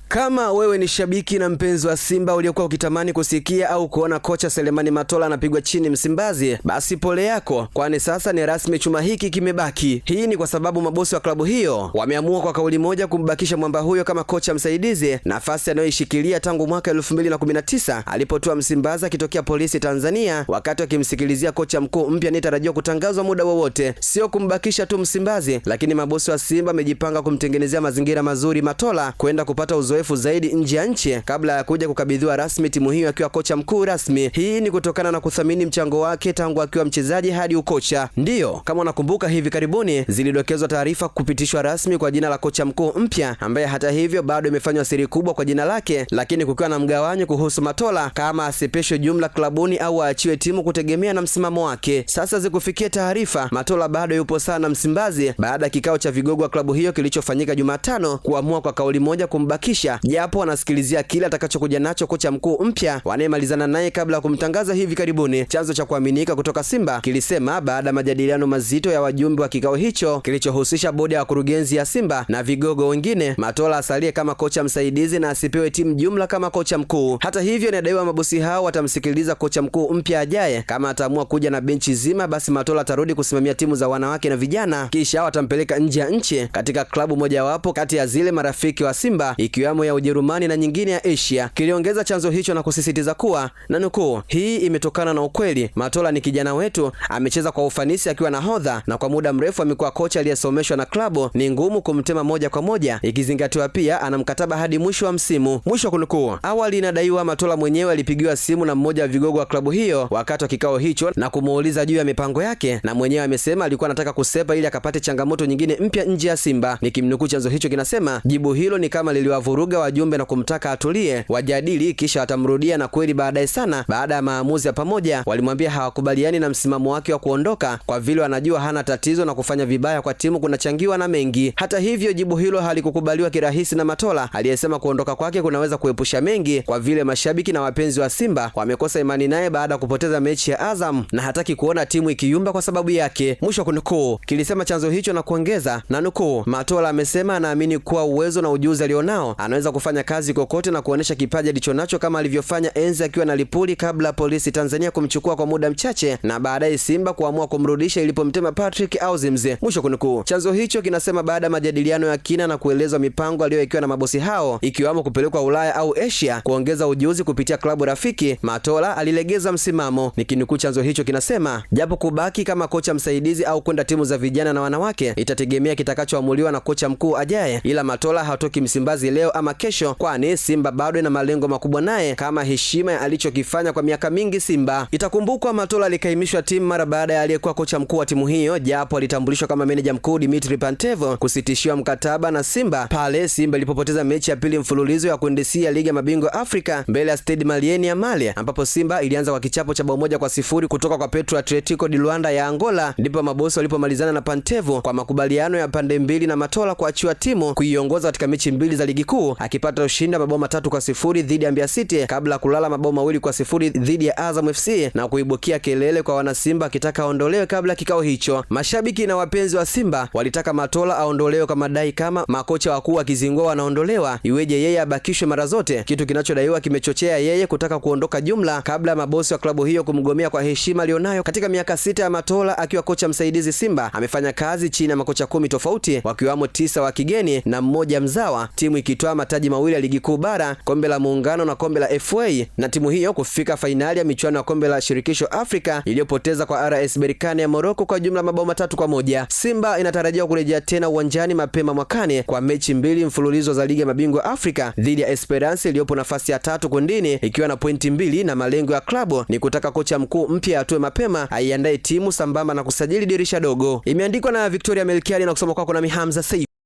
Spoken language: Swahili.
Kama wewe ni shabiki na mpenzi wa Simba uliokuwa ukitamani kusikia au kuona kocha Selemani Matola anapigwa chini Msimbazi, basi pole yako, kwani sasa ni rasmi chuma hiki kimebaki. Hii ni kwa sababu mabosi wa klabu hiyo wameamua kwa kauli moja kumbakisha mwamba huyo kama kocha msaidizi, nafasi anayoishikilia tangu mwaka 2019 alipotoa Msimbazi akitokea Polisi Tanzania, wakati akimsikilizia kocha mkuu mpya anayetarajiwa kutangazwa muda wowote. Sio kumbakisha tu Msimbazi, lakini mabosi wa Simba wamejipanga kumtengenezea mazingira mazuri Matola kwenda kupata uzoefu zaidi nje ya nchi kabla ya kuja kukabidhiwa rasmi timu hiyo akiwa kocha mkuu rasmi. Hii ni kutokana na kuthamini mchango wake tangu akiwa mchezaji hadi ukocha. Ndiyo, kama unakumbuka, hivi karibuni zilidokezwa taarifa kupitishwa rasmi kwa jina la kocha mkuu mpya, ambaye hata hivyo bado imefanywa siri kubwa kwa jina lake, lakini kukiwa na mgawanyo kuhusu Matola kama asipeshwe jumla klabuni au aachiwe timu kutegemea na msimamo wake. Sasa zikufikia taarifa, Matola bado yupo sana Msimbazi baada ya kikao cha vigogo wa klabu hiyo kilichofanyika Jumatano kuamua kwa kauli moja kumbakisha, japo anasikilizia kile atakachokuja nacho kocha mkuu mpya wanayemalizana naye kabla ya kumtangaza hivi karibuni. Chanzo cha kuaminika kutoka Simba kilisema baada ya majadiliano mazito ya wajumbe wa kikao hicho kilichohusisha bodi ya wakurugenzi ya Simba na vigogo wengine, Matola asalie kama kocha msaidizi na asipewe timu jumla kama kocha mkuu. Hata hivyo, inadaiwa mabosi hao watamsikiliza kocha mkuu mpya ajaye. Kama ataamua kuja na benchi zima, basi Matola atarudi kusimamia timu za wanawake na vijana, kisha watampeleka nje ya nchi katika klabu mojawapo kati ya zile marafiki wa Simba, ikiwemo ya Ujerumani na nyingine ya Asia. Kiliongeza chanzo hicho na kusisitiza kuwa, na nukuu, hii imetokana na ukweli. Matola ni kijana wetu, amecheza kwa ufanisi akiwa nahodha na kwa muda mrefu amekuwa kocha aliyesomeshwa na klabu. Ni ngumu kumtema moja kwa moja, ikizingatiwa pia ana mkataba hadi mwisho wa msimu. Mwisho wa kunukuu. Awali inadaiwa Matola mwenyewe alipigiwa simu na mmoja wa vigogo wa klabu hiyo wakati wa kikao hicho na kumuuliza juu ya mipango yake, na mwenyewe amesema alikuwa anataka kusepa ili akapate changamoto nyingine mpya nje ya Simba. Nikimnukuu, chanzo hicho kinasema jibu hilo ni kama liliwavuruga wajumbe na kumtaka atulie, wajadili kisha atamrudia, na kweli baadaye sana, baada ya maamuzi ya pamoja, walimwambia hawakubaliani na msimamo wake wa kuondoka kwa vile wanajua hana tatizo na kufanya vibaya kwa timu kunachangiwa na mengi. Hata hivyo, jibu hilo halikukubaliwa kirahisi na Matola aliyesema kuondoka kwake kunaweza kuepusha mengi kwa vile mashabiki na wapenzi wa Simba wamekosa imani naye baada ya kupoteza mechi ya Azam na hataki kuona timu ikiyumba kwa sababu yake. Mwisho kunukuu, kilisema chanzo hicho na kuongeza, na nukuu, Matola amesema anaamini kuwa uwezo na ujuzi alionao anaweza kufanya kazi kokote na kuonesha kipaji alichonacho kama alivyofanya enzi akiwa na Lipuli kabla Polisi Tanzania kumchukua kwa muda mchache na baadaye Simba kuamua kumrudisha ilipomtema Patrick Auzimze. Mwisho kunukuu. Chanzo hicho kinasema baada ya majadiliano ya kina na kuelezwa mipango aliyoikiwa na mabosi hao, ikiwamo kupelekwa Ulaya au Asia kuongeza ujuzi kupitia klabu rafiki, Matola alilegeza msimamo. Nikinukuu, chanzo hicho kinasema japo kubaki kama kocha msaidizi au kwenda timu za vijana na wanawake itategemea kitakachoamuliwa na kocha mkuu ajaye, ila Matola hatoki Msimbazi leo ama kesho, kwani Simba bado ina malengo makubwa naye kama heshima ya alichokifanya kwa miaka mingi Simba. Itakumbukwa Matola alikaimishwa timu mara baada ya aliyekuwa kocha mkuu wa timu hiyo, japo alitambulishwa kama meneja mkuu Dimitri Pantev kusitishiwa mkataba na Simba pale Simba ilipopoteza mechi ya pili mfululizo ya kuendeshia ligi ya mabingwa Afrika mbele ya Stade Malien ya Mali, ambapo Simba ilianza kwa kichapo cha 1-0 kutoka kwa Petro Atletico di Luanda ya Angola, ndipo mabosi walipomalizana na Pantev kwa makubaliano ya pande mbili na Matola kuachiwa timu kuiongoza katika mechi mbili za ligi kuu, akipata ushindi wa 3-0 dhidi ya Mbeya City kabla ya kulala 2-0 dhidi ya Azam FC na kuibukia kelele kwa wana Simba akitaka aondolewe kabla kikao hicho. Mashabiki na wapenzi wa Simba walitaka Matola aondolewe kwa madai kama makocha wakuu wakizingua wanaondolewa, iweje yeye abakishwe mara zote, kitu kinachodaiwa kimechochea yeye kutaka kuondoka jumla kabla ya mabosi wa klabu hiyo kumgomea kwa heshima alionayo. Katika miaka 6 ya Matola akiwa kocha msaidizi Simba amefanya kazi chini ya makocha 10 tofauti, wakiwamo 9 wa kigeni na mmoja mzawa, timu ikitoa mataji mawili ya ligi kuu bara, kombe la muungano na kombe la FA, na timu hiyo kufika fainali ya michuano ya kombe la shirikisho Afrika iliyopoteza kwa RS Berkane ya Morocco kwa jumla 3-1. Simba inatarajiwa kurejea tena uwanjani mapema mwakani kwa mechi 2 mfululizo za ligi ya mabingwa Afrika dhidi ya Esperance iliyopo nafasi ya 3 kundini ikiwa na pointi 2, na malengo ya klabu ni kutaka kocha mkuu mpya atoe mapema aiandae timu sambamba na kusajili dirisha dogo. Imeandikwa na Victoria Melkiari na kusoma kwako na Hamza Said.